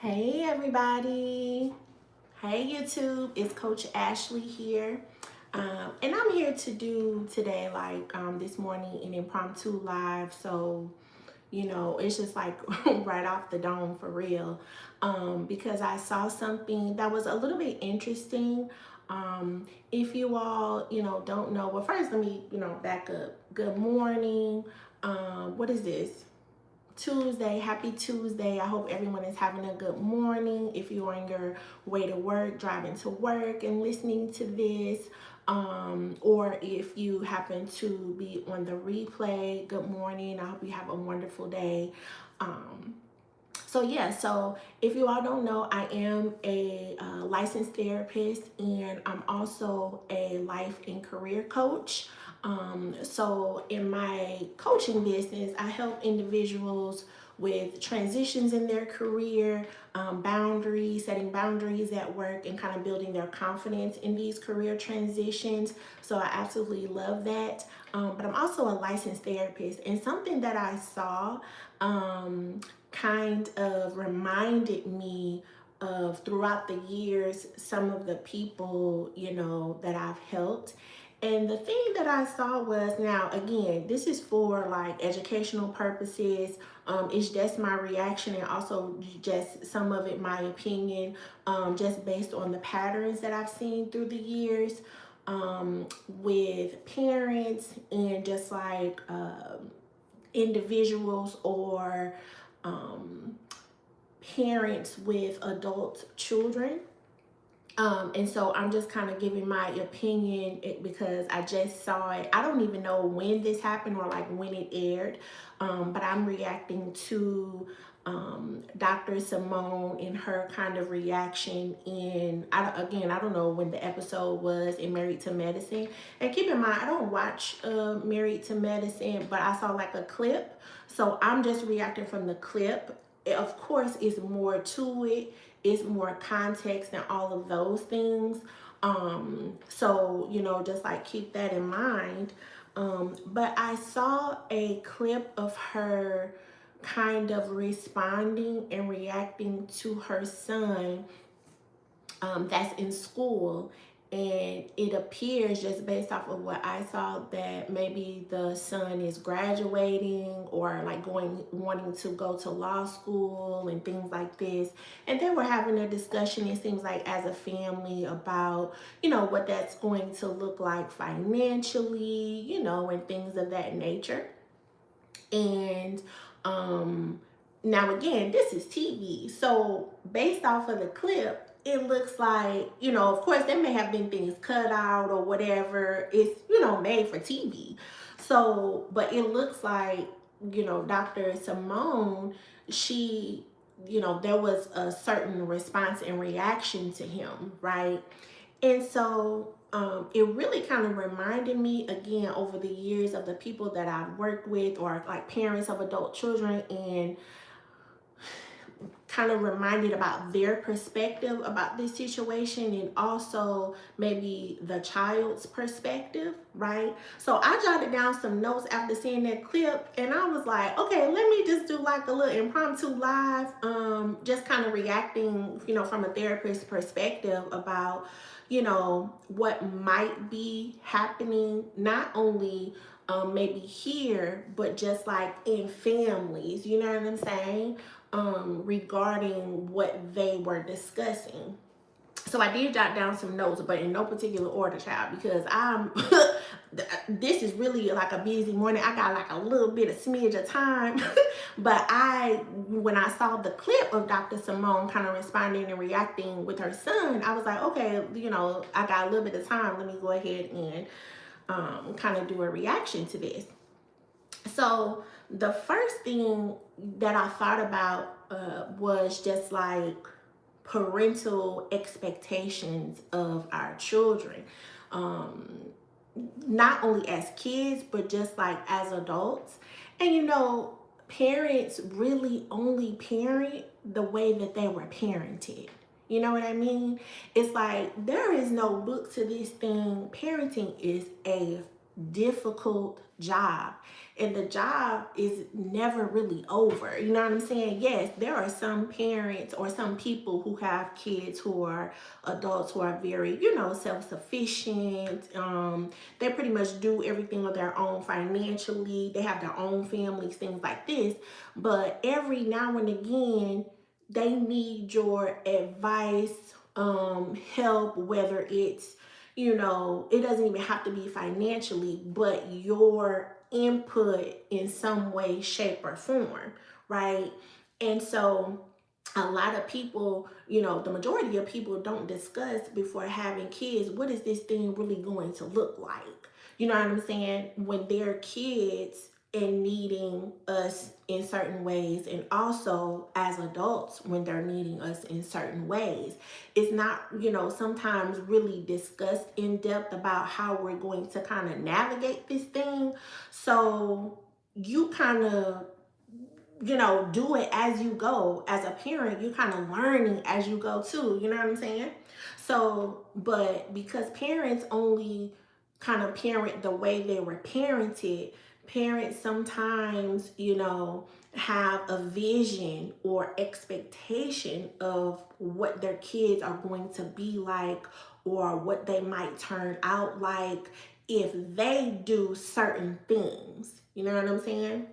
Hey everybody. Hey YouTube, it's Coach Ashley here. And I'm here to do today this morning an impromptu live. So, it's just like right off the dome for real. Because I saw something that was a little bit interesting. If you all, don't know, well first let me, back up. Good morning. What is this? Tuesday. Happy Tuesday. I hope everyone is having a good morning. If you're on your way to work, driving to work and listening to this, or if you happen to be on the replay, good morning. I hope you have a wonderful day. So if you all don't know, I am a licensed therapist and I'm also a life and career coach. So in my coaching business, I help individuals with transitions in their career, boundaries, setting boundaries at work, and kind of building their confidence in these career transitions. So I absolutely love that. But I'm also a licensed therapist, and something that I saw kind of reminded me of throughout the years some of the people that I've helped. And the thing that I saw was, now again, this is for like educational purposes. It's just my reaction, and also just some of it my opinion, just based on the patterns that I've seen through the years, with parents and just like individuals or parents with adult children. And so I'm just kind of giving my opinion because I just saw it. I don't even know when this happened or like when it aired, but I'm reacting to Dr. Simone and her kind of reaction I don't know when the episode was in Married to Medicine. And keep in mind, I don't watch Married to Medicine, but I saw like a clip. So I'm just reacting from the clip. Of course, it's more to it. It's more context and all of those things. So, just like keep that in mind. But I saw a clip of her kind of responding and reacting to her son that's in school. And it appears, just based off of what I saw, that maybe the son is graduating or like wanting to go to law school and things like this. And they were having a discussion, it seems like, as a family about, what that's going to look like financially, and things of that nature. And now again, this is TV. So based off of the clip, it looks like, of course, there may have been things cut out or whatever. It's, made for TV. So, but it looks like, Dr. Simone, she, there was a certain response and reaction to him, right? And so it really kind of reminded me again over the years of the people that I've worked with, or like parents of adult children, and kind of reminded about their perspective about this situation, and also maybe the child's perspective, right? So I jotted down some notes after seeing that clip, and I was like, okay, let me just do like a little impromptu live, just kind of reacting, from a therapist's perspective about, what might be happening, not only maybe here, but just like in families, you know what I'm saying? Regarding what they were discussing. So I did jot down some notes, but in no particular order, child, because I'm this is really like a busy morning. I got like a little bit of smidge of time. But when I saw the clip of Dr. Simone kind of responding and reacting with her son, I was like, okay, I got a little bit of time. Let me go ahead and kind of do a reaction to this. So the first thing that I thought about was just like parental expectations of our children. Not only as kids, but just like as adults. And parents really only parent the way that they were parented. You know what I mean? It's like there is no book to this thing. Parenting is a difficult job. And the job is never really over. You know what I'm saying? Yes, there are some parents or some people who have kids who are adults who are very, self-sufficient. They pretty much do everything on their own financially. They have their own families, things like this. But every now and again, they need your advice, help, whether it's, it doesn't even have to be financially, but your input in some way, shape, or form, right? And so a lot of people, the majority of people don't discuss before having kids, what is this thing really going to look like? You know what I'm saying? When they're kids and needing us in certain ways, and also as adults when they're needing us in certain ways. It's not, sometimes really discussed in depth about how we're going to kind of navigate this thing. So you kind of, do it as you go. As a parent, you kind of learning as you go too. You know what I'm saying? So, but because parents only kind of parent the way they were parented, parents sometimes, have a vision or expectation of what their kids are going to be like or what they might turn out like if they do certain things. You know what I'm saying?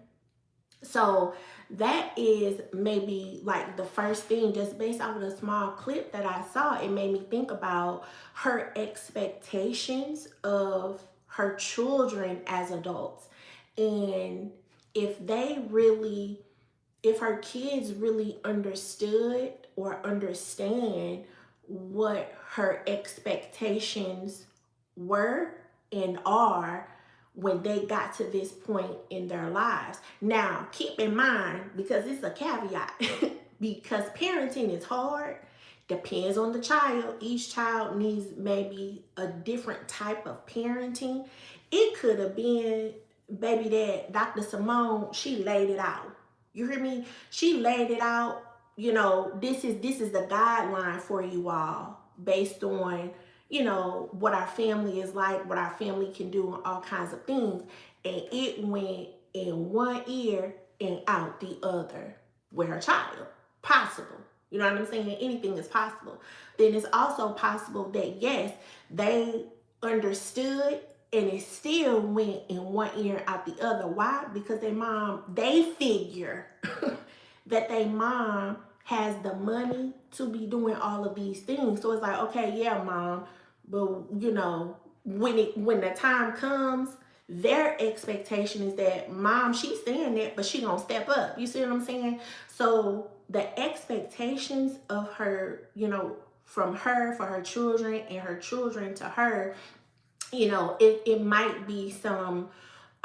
So that is maybe like the first thing, just based off of the small clip that I saw, it made me think about her expectations of her children as adults. And if they really, if her kids really understood or understand what her expectations were and are when they got to this point in their lives. Now, keep in mind, because it's a caveat, because parenting is hard, depends on the child. Each child needs maybe a different type of parenting. It could have been, baby, that Dr. Simone, she laid it out. You hear me? She laid it out. This is the guideline for you all based on, what our family is like, what our family can do, and all kinds of things. And it went in one ear and out the other with her child. Possible. You know what I'm saying? Anything is possible. Then it's also possible that, yes, they understood and it still went in one ear out the other. Why? Because they figure that their mom has the money to be doing all of these things. So it's like, okay, yeah, mom, but when the time comes, their expectation is that mom, she's saying that, but she gonna step up. You see what I'm saying? So the expectations of her, from her for her children and her children to her, it might be some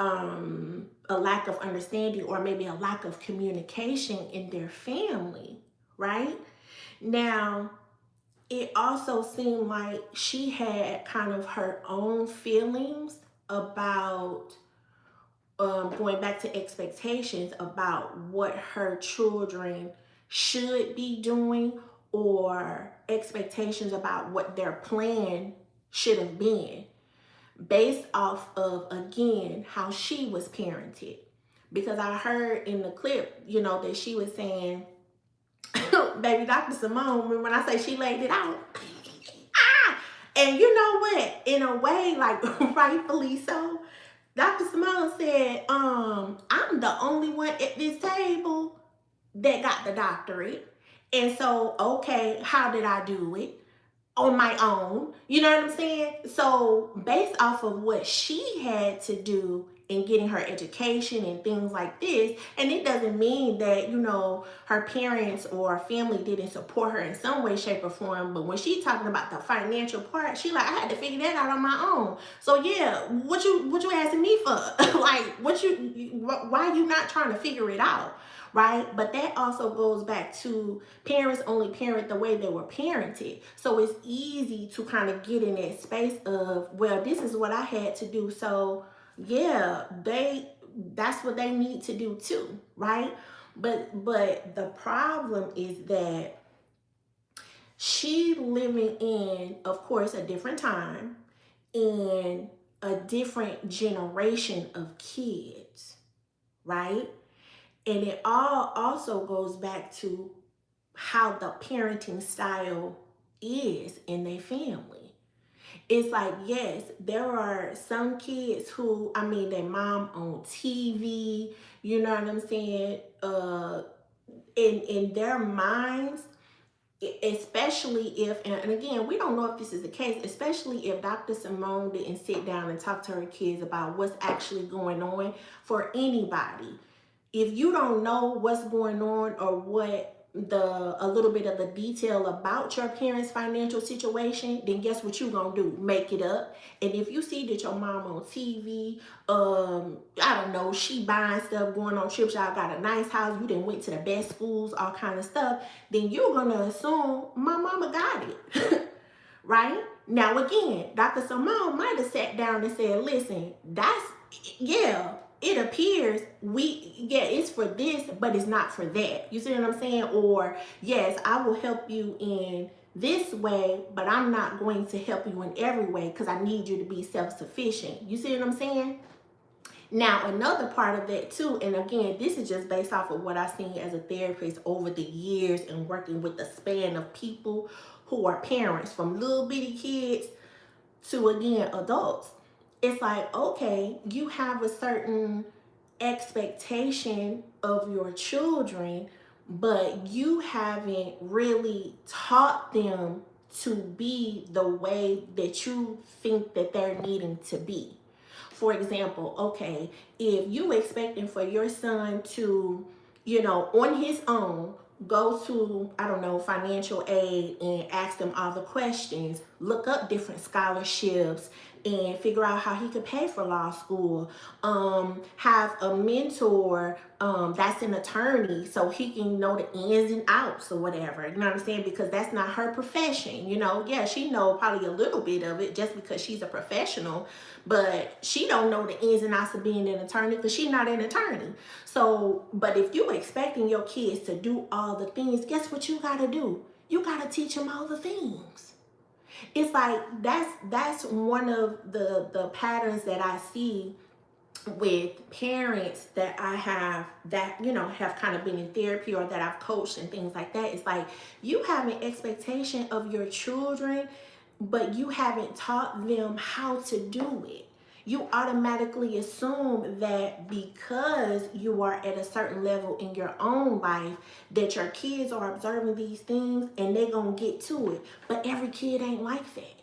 a lack of understanding or maybe a lack of communication in their family, right? Now, it also seemed like she had kind of her own feelings about going back to expectations about what her children should be doing or expectations about what their plan should have been based off of, again, how she was parented. Because I heard in the clip, that she was saying, baby, Dr. Simone, when I say she laid it out, and you know what? In a way, like rightfully so, Dr. Simone said, I'm the only one at this table that got the doctorate. And so, okay, how did I do it? On my own. You know what I'm saying? So based off of what she had to do in getting her education and things like this, and it doesn't mean that, her parents or family didn't support her in some way, shape, or form, but when she's talking about the financial part, she like, I had to figure that out on my own. So yeah, what you asking me for? Like, why you not trying to figure it out? Right? But that also goes back to parents only parent the way they were parented. So it's easy to kind of get in that space of, well, this is what I had to do. So yeah, that's what they need to do too, right? But the problem is that she living in, of course, a different time, and a different generation of kids, right? And it all also goes back to how the parenting style is in their family. It's like, yes, there are some kids who, I mean, their mom on TV, you know what I'm saying? In their minds, especially if, and again, we don't know if this is the case, especially if Dr. Simone didn't sit down and talk to her kids about what's actually going on for anybody. If you don't know what's going on or what a little bit of the detail about your parents' financial situation, then guess what you gonna do? Make it up. And if you see that your mom on TV, I don't know, she buying stuff, going on trips, y'all got a nice house, you done went to the best schools, all kind of stuff, then you're gonna assume my mama got it. Right? Now again, Dr. Simone might have sat down and said, listen, yeah, it appears it's for this, but it's not for that. You see what I'm saying? Or yes, I will help you in this way, but I'm not going to help you in every way because I need you to be self-sufficient. You see what I'm saying? Now, another part of that too, and again, this is just based off of what I've seen as a therapist over the years and working with the span of people who are parents, from little bitty kids to, again, adults. It's like, okay, you have a certain expectation of your children, but you haven't really taught them to be the way that you think that they're needing to be. For example, okay, if you expecting for your son to, on his own, go to, I don't know, financial aid and ask them all the questions, look up different scholarships and figure out how he could pay for law school, have a mentor that's an attorney so he can know the ins and outs or whatever, you know what I'm saying? Because that's not her profession, yeah, she know probably a little bit of it just because she's a professional, but she don't know the ins and outs of being an attorney because she's not an attorney. So, but if you expecting your kids to do all the things, guess what you gotta do? You gotta teach them all the things. It's like that's one of the patterns that I see with parents that I have that have kind of been in therapy or that I've coached and things like that. It's like you have an expectation of your children, but you haven't taught them how to do it. You automatically assume that because you are at a certain level in your own life that your kids are observing these things and they're gonna get to it. But every kid ain't like that.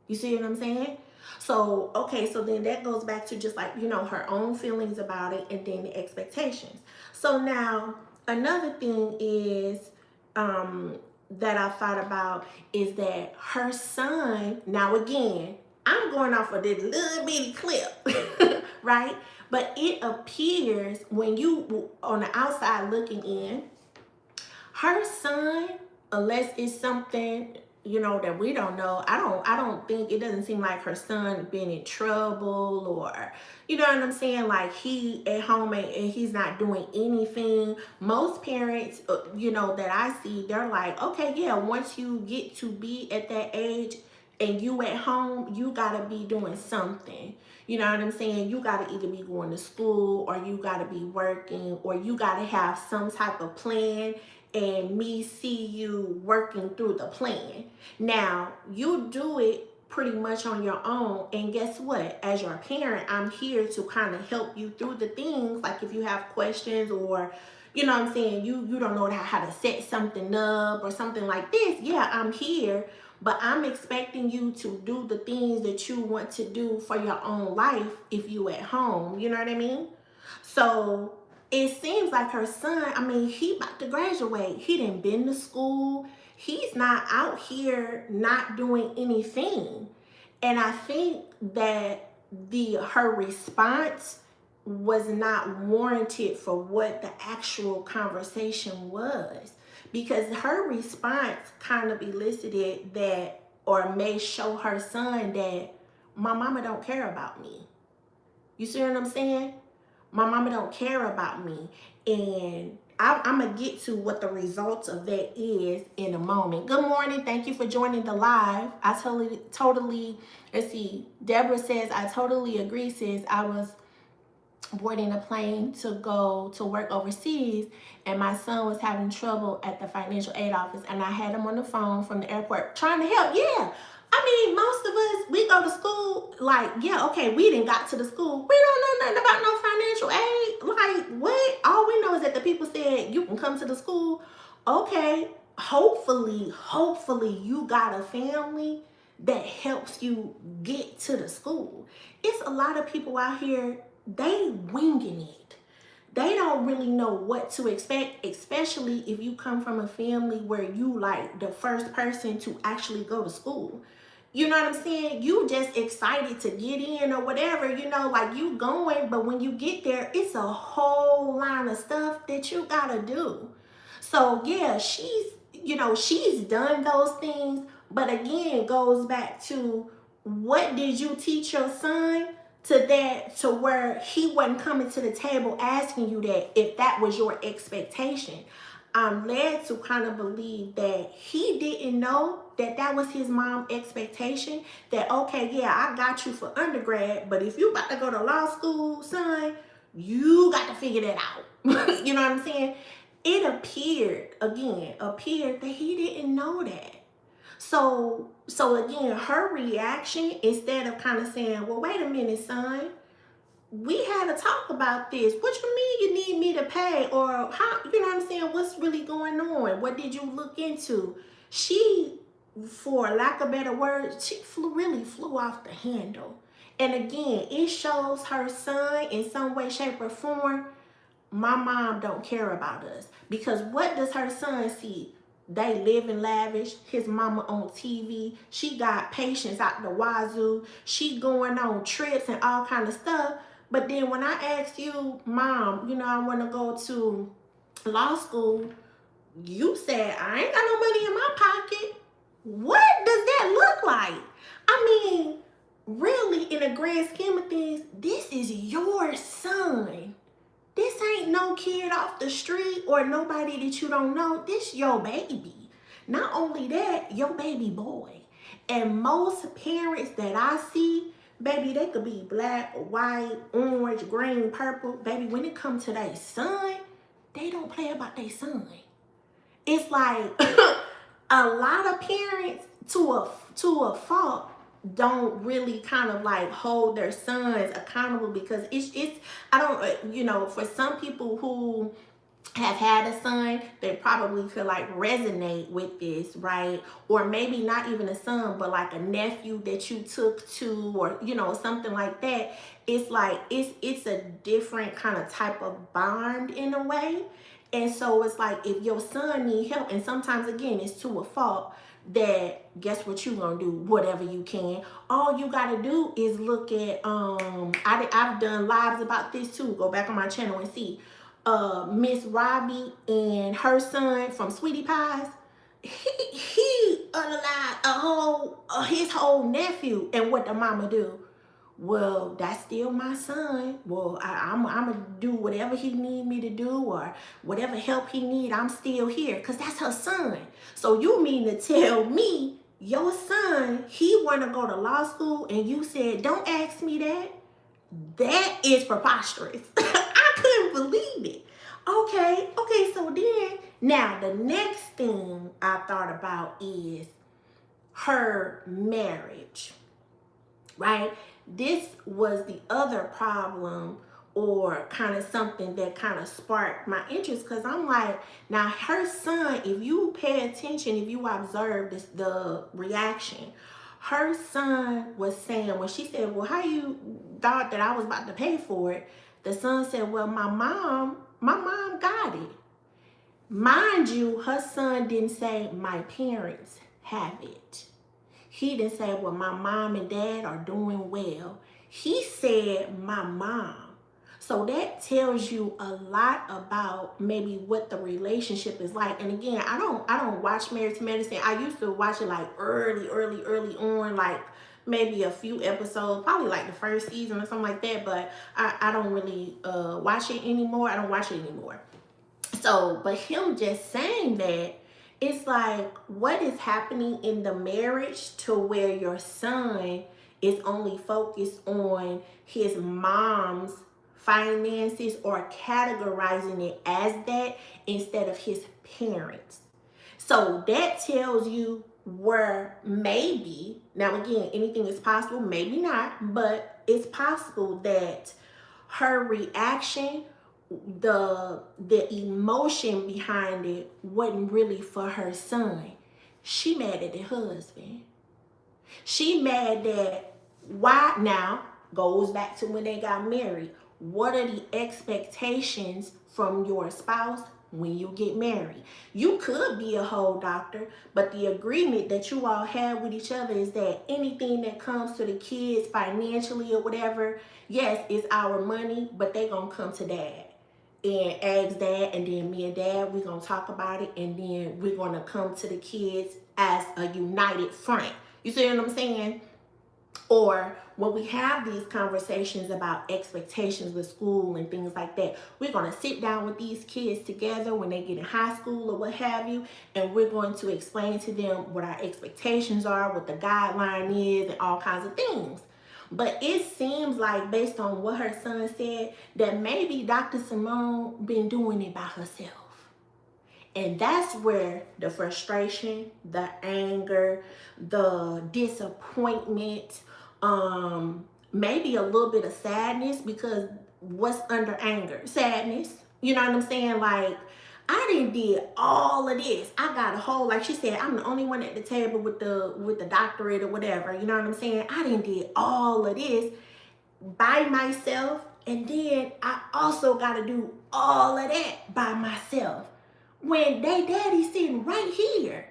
You see what I'm saying? So, okay, so then that goes back to just like, her own feelings about it and then the expectations. So now another thing is that I thought about is that her son, now again, I'm going off of this little bitty clip, right? But it appears when you on the outside looking in, her son, unless it's something that we don't know, I don't think, it doesn't seem like her son been in trouble or you know what I'm saying, like he at home and he's not doing anything. Most parents that I see, they're like, okay, yeah, once you get to be at that age and you at home, you gotta be doing something. You know what I'm saying? You gotta either be going to school or you gotta be working or you gotta have some type of plan and me see you working through the plan. Now, you do it pretty much on your own, and guess what? As your parent, I'm here to kind of help you through the things, like if you have questions or you know what I'm saying, you don't know how to set something up or something like this. Yeah, I'm here, but I'm expecting you to do the things that you want to do for your own life if you at home. You know what I mean? So it seems like her son, I mean, he about to graduate. He done been to school. He's not out here not doing anything. And I think that her response was not warranted for what the actual conversation was. Because her response kind of elicited that, or may show her son that my mama don't care about me. You see what I'm saying? My mama don't care about me. And I'm going to get to what the results of that is in a moment. Good morning. Thank you for joining the live. I totally, let's see. Deborah says, I totally agree, sis. I was boarding a plane to go to work overseas, and my son was having trouble at the financial aid office, and I had him on the phone from the airport trying to help. Yeah, I mean, most of us, we go to school like, yeah, okay, we didn't got to the school, we don't know nothing about no financial aid. Like, what? All we know is that the people said you can come to the school. Okay, hopefully you got a family that helps you get to the school. It's a lot of people out here, they winging it. They don't really know what to expect, especially if you come from a family where you like the first person to actually go to school. You know what I'm saying? You just excited to get in or whatever, you know, like you going, but when you get there, it's a whole line of stuff that you gotta do. So yeah, she's done those things, but again, it goes back to, what did you teach your son to where he wasn't coming to the table asking you that if that was your expectation? I'm led to kind of believe that he didn't know that that was his mom's expectation. That, okay, yeah, I got you for undergrad, but if you about to go to law school, son, you got to figure that out. You know what I'm saying? It appeared that he didn't know that. So again, her reaction, instead of kind of saying, well, wait a minute, son, we had to talk about this. What you mean you need me to pay? Or how, you know what I'm saying? What's really going on? What did you look into? She, for lack of better words, she really flew off the handle. And again, it shows her son in some way, shape, or form, my mom don't care about us. Because what does her son see? They live in lavish. His mama on TV. She got patients out the wazoo. She going on trips and all kind of stuff. But then when I asked you, Mom, you know, I want to go to law school, you said, I ain't got no money in my pocket. What does that look like? I mean, really, in the grand scheme of things, this is your son. This ain't no kid off the street or nobody that you don't know. This your baby. Not only that, your baby boy. And most parents that I see, baby, they could be black, white, orange, green, purple. Baby, when it comes to their son, they don't play about their son. It's like a lot of parents, to a fault, don't really kind of like hold their sons accountable, because it's I don't, you know, for some people who have had a son, they probably could like resonate with this, right? Or maybe not even a son, but like a nephew that you took to, or you know, something like that. It's like it's a different kind of type of bond in a way. And so it's like, if your son need help, and sometimes again it's to a fault, that guess what you gonna do? Whatever you can. All you gotta do is look at I've done lives about this too. Go back on my channel and see. Miss Robbie and her son from Sweetie Pies. He unalived his whole nephew, and what the mama do? Well, that's still my son. Well, I'm gonna do whatever he need me to do, or whatever help he need, I'm still here, because that's her son. So you mean to tell me your son, he want to go to law school, and you said, don't ask me that? That is preposterous. I couldn't believe it. Okay, so then, now the next thing I thought about is her marriage, right? This was the other problem, or kind of something that kind of sparked my interest, because I'm like, now her son, if you pay attention, if you observe this, the reaction, her son was saying, when she said, well, how you thought that I was about to pay for it? The son said, well, my mom got it. Mind you, her son didn't say my parents have it. He didn't say, well, my mom and dad are doing well. He said, my mom. So that tells you a lot about maybe what the relationship is like. And again, I don't watch Married to Medicine. I used to watch it like early on, like maybe a few episodes, probably like the first season or something like that. But I don't really watch it anymore. I don't watch it anymore. So, but him just saying that, it's like, what is happening in the marriage to where your son is only focused on his mom's finances or categorizing it as that instead of his parents? So that tells you where maybe, now again, anything is possible, maybe not, but it's possible that her reaction, the emotion behind it wasn't really for her son. She mad at the husband. She mad that, why now, goes back to when they got married. What are the expectations from your spouse when you get married? You could be a whole doctor, but the agreement that you all have with each other is that anything that comes to the kids financially or whatever, yes, it's our money, but they gonna come to dad and ask dad, and then me and dad, we're gonna talk about it, and then we're gonna come to the kids as a united front. You see what I'm saying? Or when we have these conversations about expectations with school and things like that, we're going to sit down with these kids together when they get in high school or what have you, and we're going to explain to them what our expectations are, what the guideline is, and all kinds of things. But it seems like, based on what her son said, that maybe Dr. Simone been doing it by herself. And that's where the frustration, the anger, the disappointment, maybe a little bit of sadness, because what's under anger? Sadness. You know what I'm saying? Like, I done did all of this. I got a whole, like she said, I'm the only one at the table with the doctorate or whatever. You know what I'm saying? I done did all of this by myself, and then I also got to do all of that by myself when they daddy sitting right here.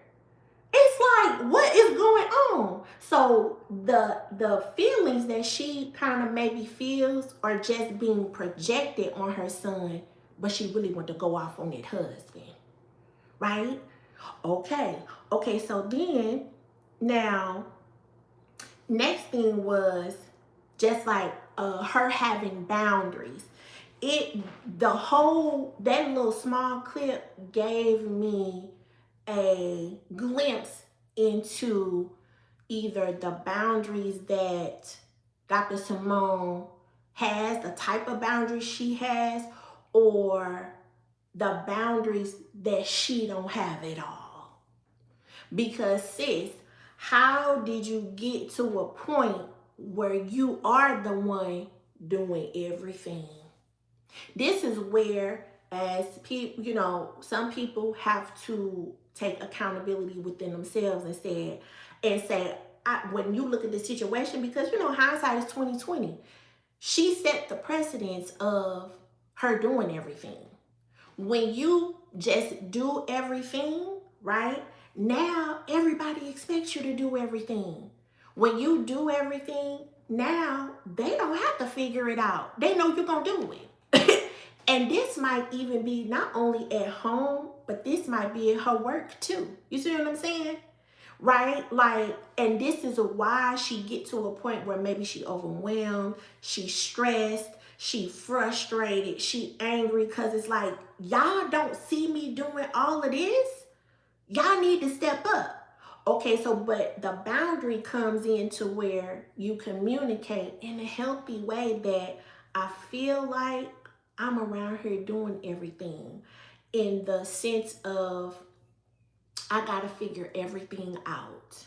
It's like, what is going on? So the feelings that she kind of maybe feels are just being projected on her son, but she really want to go off on that husband, right? Okay, so then, now, next thing was just like her having boundaries. That little small clip gave me a glimpse into either the boundaries that Dr. Simone has, the type of boundaries she has, or the boundaries that she don't have at all. Because sis, how did you get to a point where you are the one doing everything? This is where, as people, some people have to take accountability within themselves and say, when you look at the situation, because hindsight is 2020. She set the precedence of her doing everything. When you just do everything, right? Now everybody expects you to do everything. When you do everything, now they don't have to figure it out. They know you're gonna do it. And this might even be not only at home, but this might be at her work too. You see what I'm saying? Right? Like, and this is why she get to a point where maybe she overwhelmed, she stressed, she frustrated, she angry, because it's like, y'all don't see me doing all of this. Y'all need to step up. Okay, so, but the boundary comes into where you communicate in a healthy way that I feel like I'm around here doing everything, in the sense of, I gotta figure everything out.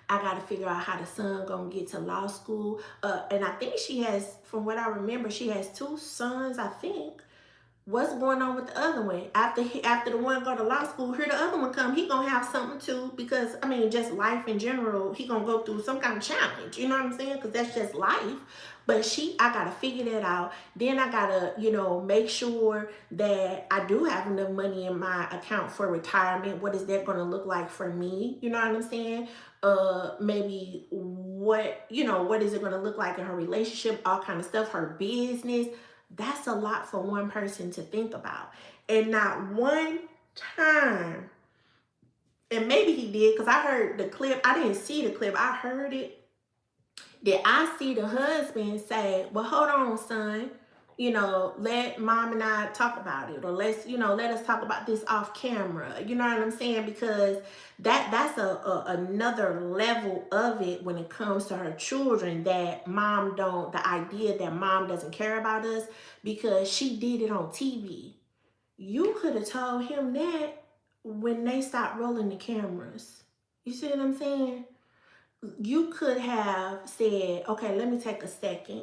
I gotta figure out how the son gonna get to law school. And I think she has, from what I remember, she has 2 sons, I think. What's going on with the other one? After the one go to law school, here the other one come, he gonna have something too, because just life in general, he gonna go through some kind of challenge, you know what I'm saying? Because that's just life. But I gotta figure that out. Then I gotta, make sure that I do have enough money in my account for retirement. What is that gonna look like for me? You know what I'm saying? Maybe what is it gonna look like in her relationship, all kind of stuff, her business. That's a lot for one person to think about. And not one time, and maybe he did, because I heard the clip. I didn't see the clip. I heard it. Did I see the husband say, well, hold on, son. let mom and I talk about it, or let us talk about this off camera. You know what I'm saying? Because that's another level of it when it comes to her children, that the idea that mom doesn't care about us because she did it on TV. You could have told him that when they stopped rolling the cameras. You see what I'm saying? You could have said, okay, let me take a second.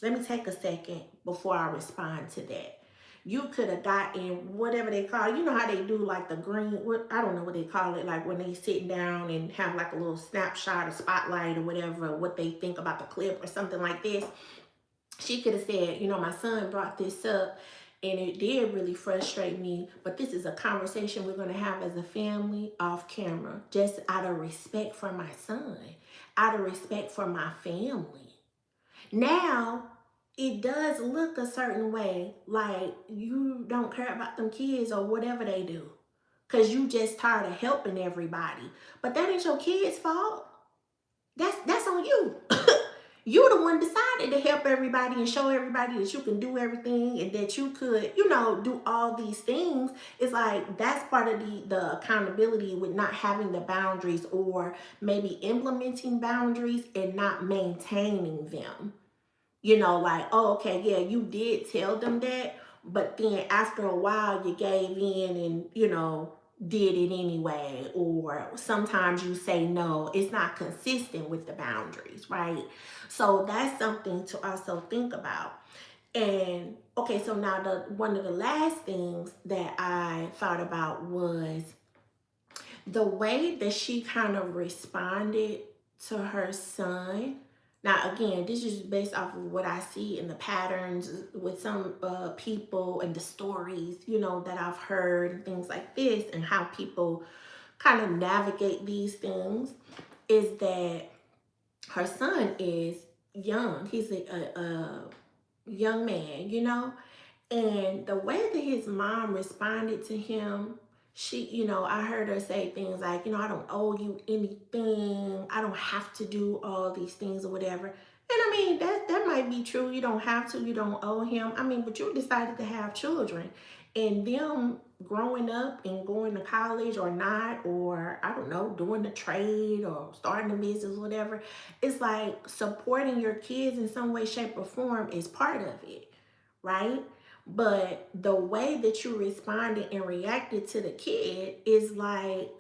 Let me take a second before I respond to that. You could have gotten whatever they call it. You know how they do like the green, I don't know what they call it, like when they sit down and have like a little snapshot or spotlight or whatever, what they think about the clip or something like this. She could have said, my son brought this up and it did really frustrate me, but this is a conversation we're going to have as a family off camera, just out of respect for my son, out of respect for my family. Now, it does look a certain way, like you don't care about them kids or whatever they do, because you just tired of helping everybody. But that ain't your kid's fault. That's on you. You the one decided to help everybody and show everybody that you can do everything and that you could, do all these things. It's like that's part of the accountability with not having the boundaries, or maybe implementing boundaries and not maintaining them. Like, oh, okay, yeah, you did tell them that, but then after a while you gave in and, did it anyway. Or sometimes you say no, it's not consistent with the boundaries, right? So that's something to also think about. And okay, so now one of the last things that I thought about was the way that she kind of responded to her son. Now, again, this is based off of what I see in the patterns with some people and the stories, that I've heard and things like this, and how people kind of navigate these things, is that her son is young. He's a young man, and the way that his mom responded to him, I heard her say things like, I don't owe you anything. I don't have to do all these things or whatever. And I mean, that might be true. You don't have to, you don't owe him. I mean, but you decided to have children, and them growing up and going to college or not, or I don't know, doing the trade or starting a business, whatever. It's like supporting your kids in some way, shape, or form is part of it, right? But the way that you responded and reacted to the kid is like,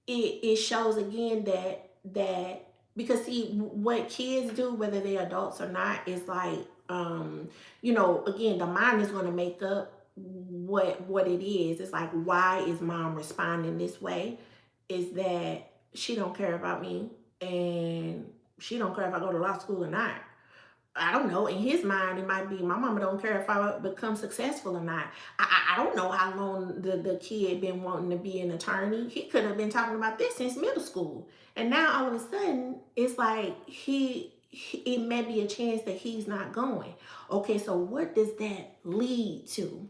it shows again that because see, what kids do, whether they're adults or not, is like, again, the mind is going to make up what it is. It's like, why is mom responding this way? Is that she don't care about me, and she don't care if I go to law school or not. I don't know. In his mind, it might be, my mama don't care if I become successful or not. I don't know how long the kid been wanting to be an attorney. He could have been talking about this since middle school. And now all of a sudden, it's like it may be a chance that he's not going. Okay, so what does that lead to?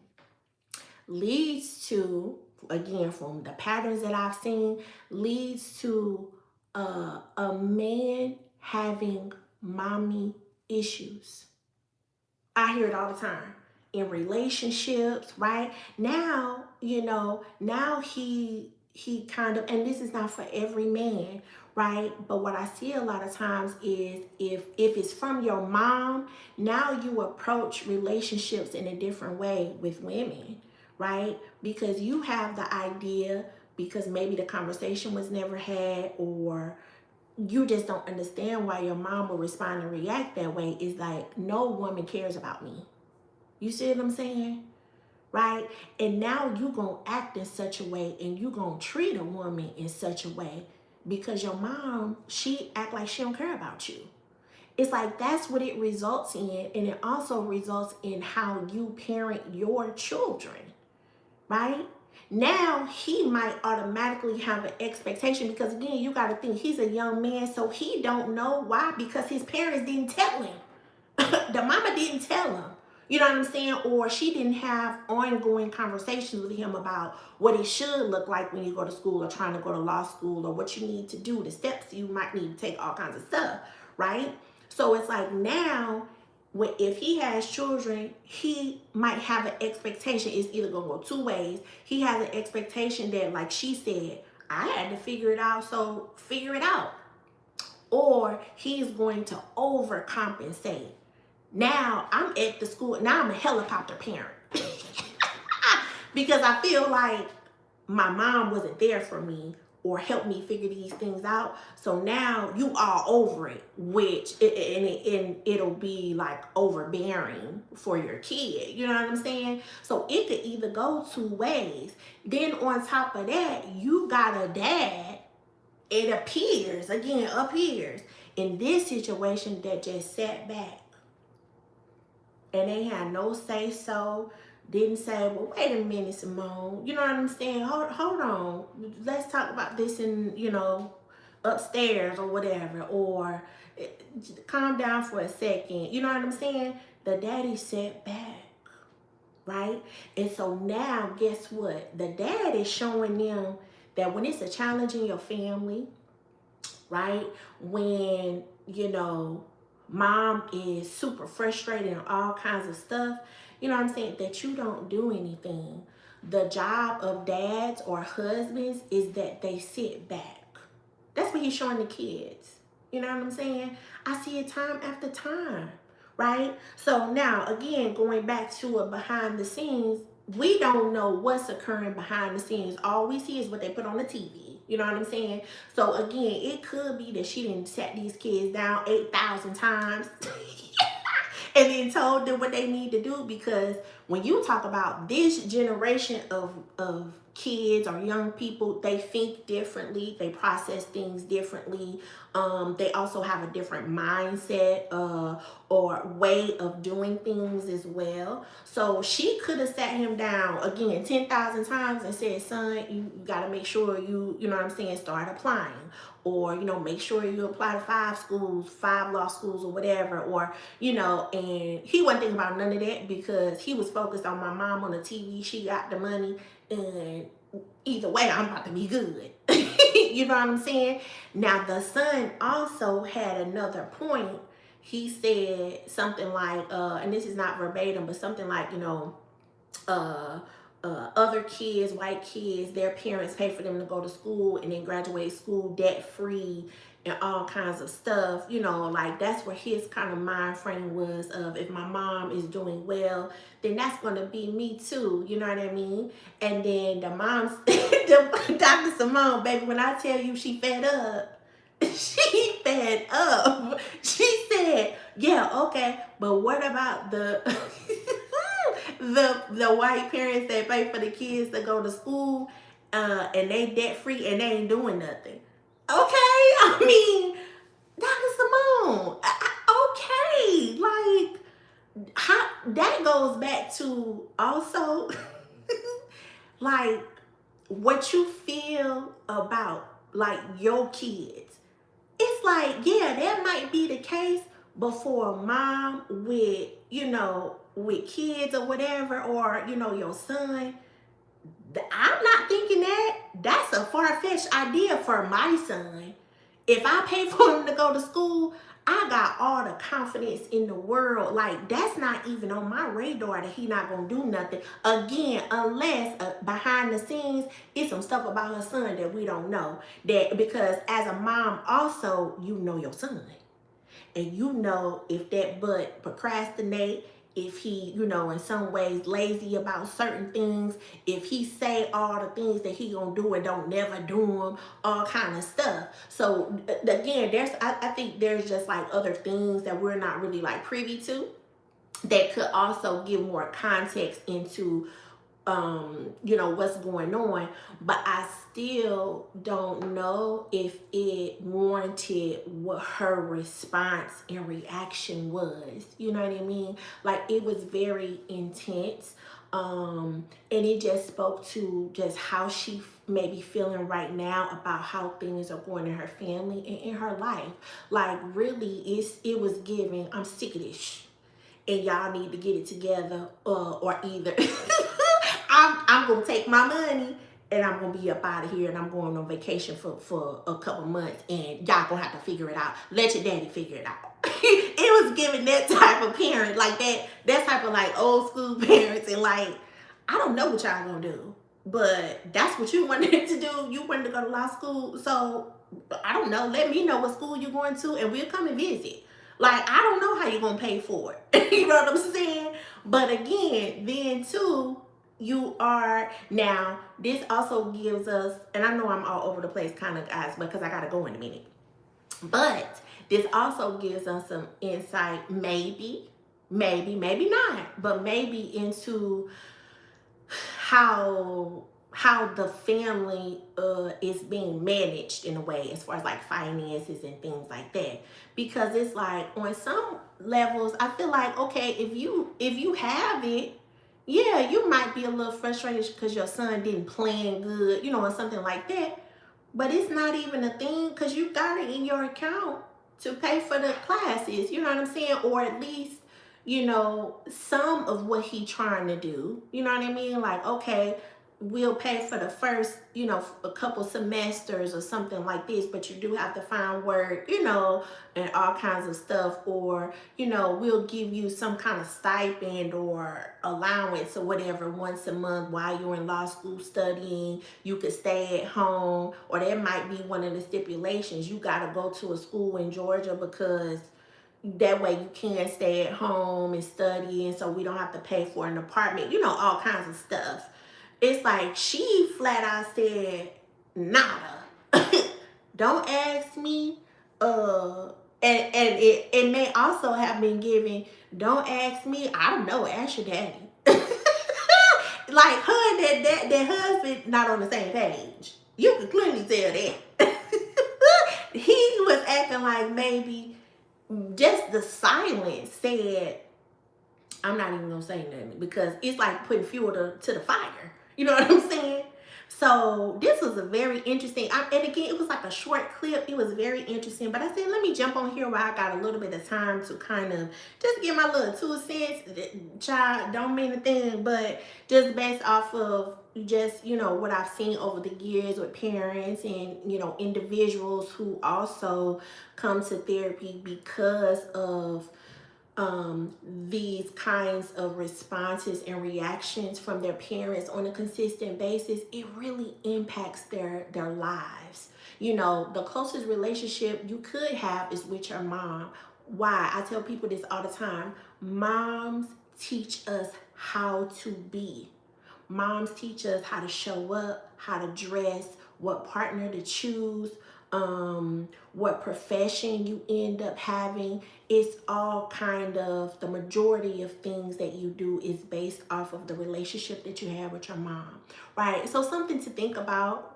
Leads to, again, from the patterns that I've seen, leads to a man having mommy issues. I hear it all the time in relationships, right? Now, now he kind of, and this is not for every man, right? But what I see a lot of times is if it's from your mom, now you approach relationships in a different way with women, right? Because you have the idea, because maybe the conversation was never had, or you just don't understand why your mom will respond and react that way. Is like, no woman cares about me. You see what I'm saying? Right? And now you gonna act in such a way, and you gonna treat a woman in such a way because your mom, she act like she don't care about you. It's like, that's what it results in. And it also results in how you parent your children, right? Now he might automatically have an expectation, because again, you got to think, he's a young man, so he don't know why, because his parents didn't tell him. The mama didn't tell him. You know what I'm saying? Or she didn't have ongoing conversations with him about what it should look like when you go to school, or trying to go to law school, or what you need to do, the steps you might need to take, all kinds of stuff, right? So it's like, now if he has children, he might have an expectation. It's either gonna go two ways. He has an expectation that, like she said, I had to figure it out, so figure it out. Or he's going to overcompensate. Now I'm at the school, now I'm a helicopter parent. Because I feel like my mom wasn't there for me or helped me figure these things out. So now you are over it, which it'll be like overbearing for your kid. You know what I'm saying? So it could either go two ways. Then on top of that, you got a dad, it appears in this situation that just sat back and they had no say so. Didn't say, well, wait a minute, Simone. You know what I'm saying? Hold on. Let's talk about this in, upstairs or whatever. Or calm down for a second. You know what I'm saying? The daddy sat back, right? And so now, guess what? The dad is showing them that when it's a challenge in your family, right? When, mom is super frustrated and all kinds of stuff, you know what I'm saying, that you don't do anything. The job of dads or husbands is that they sit back. That's what he's showing the kids. You know what I'm saying? I see it time after time, right? So now, again, going back to a behind the scenes, we don't know what's occurring behind the scenes. All we see is what they put on the TV. You know what I'm saying? So again, it could be that she didn't set these kids down 8,000 times and then told them what they need to do, because when you talk about this generation of kids or young people, they think differently, they process things differently. They also have a different mindset or way of doing things as well. So she could have sat him down again 10,000 times and said, son, you got to make sure you know what I'm saying, start applying. Or, make sure you apply to 5 schools, 5 law schools or whatever. Or, and he wasn't thinking about none of that because he was focused on my mom on the TV. She got the money, and either way, I'm about to be good. You know what I'm saying? Now, the son also had another point. He said something like, and this is not verbatim, but something like, other kids, white kids, their parents pay for them to go to school and then graduate school debt free and all kinds of stuff. Like that's where his kind of mind frame was of, if my mom is doing well, then that's going to be me too. You know what I mean? And then the mom's, Dr. Simone, baby, when I tell you she fed up, she fed up. She said, yeah, okay, but what about the the white parents that pay for the kids to go to school and they debt free and they ain't doing nothing? Okay, I mean, Dr. Simone, okay, like how that goes back to also like what you feel about like your kids. It's like, yeah, that might be the case, but for a mom with, with kids or whatever, or, your son, I'm not thinking that. That's a far-fetched idea for my son. If I pay for him to go to school, I got all the confidence in the world. Like, that's not even on my radar that he not gonna do nothing. Again, unless behind the scenes, it's some stuff about her son that we don't know. That because as a mom, also, you know your son. And you know if that butt procrastinate, if he, in some ways lazy about certain things, if he say all the things that he gonna do and don't never do them, all kind of stuff. So again, I think there's just like other things that we're not really like privy to that could also give more context into what's going on, but I still don't know if it warranted what her response and reaction was. You know what I mean? Like, it was very intense. And it just spoke to just how she may be feeling right now about how things are going in her family and in her life. Like, really, it was giving, I'm sick of this, and y'all need to get it together, or either I'm gonna take my money and I'm gonna be up out of here and I'm going on vacation for a couple months and y'all gonna have to figure it out. Let your daddy figure it out. It was giving that type of parent, like that type of like old school parents, and like, I don't know what y'all gonna do, but that's what you wanted to do. You wanted to go to law school, so I don't know. Let me know what school you're going to, and we'll come and visit. Like, I don't know how you're gonna pay for it. You know what I'm saying? But again, then too, you are now. This also gives us, and I know I'm all over the place, kind of guys, because I gotta go in a minute. But this also gives us some insight, maybe not, but maybe into how the family is being managed in a way, as far as like finances and things like that. Because it's like, on some levels, I feel like, okay, if you have it, yeah, you might be a little frustrated because your son didn't plan good, or something like that. But it's not even a thing, because you got it in your account to pay for the classes, you know what I'm saying? Or at least, some of what he trying to do, you know what I mean? Like, okay, we'll pay for the first, a couple semesters or something like this, but you do have to find work, and all kinds of stuff. Or, we'll give you some kind of stipend or allowance or whatever once a month while you're in law school studying. You could stay at home, or there might be one of the stipulations. You got to go to a school in Georgia, because that way you can stay at home and study, and so we don't have to pay for an apartment, all kinds of stuff. It's like, she flat out said nada. Don't ask me. And it may also have been given, don't ask me, I don't know, ask your daddy. Like, her and that husband not on the same page. You can clearly tell that. He was acting like maybe just the silence said, I'm not even gonna say nothing, because it's like putting fuel to the fire. You know what I'm saying? So this was a very interesting, and again, it was like a short clip. It was very interesting, but I said, let me jump on here while I got a little bit of time to kind of just get my little 2 cents. Child, don't mean a thing, but just based off of just, what I've seen over the years with parents and, individuals who also come to therapy because of these kinds of responses and reactions from their parents on a consistent basis. It really impacts their lives. The closest relationship you could have is with your mom. Why? I tell people this all the time. Moms teach us how to be. Moms teach us how to show up, how to dress, what partner to choose, what profession you end up having. It's all kind of, the majority of things that you do is based off of the relationship that you have with your mom, right? So something to think about.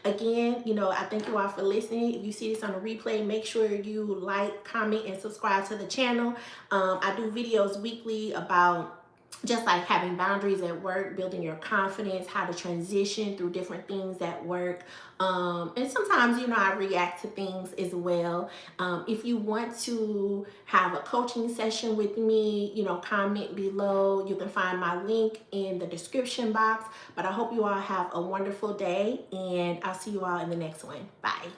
Again, I thank you all for listening. If you see this on a replay, make sure you like, comment, and subscribe to the channel. I do videos weekly about just like having boundaries at work, building your confidence, how to transition through different things at work. And sometimes, I react to things as well. If you want to have a coaching session with me, comment below. You can find my link in the description box. But I hope you all have a wonderful day, and I'll see you all in the next one. Bye.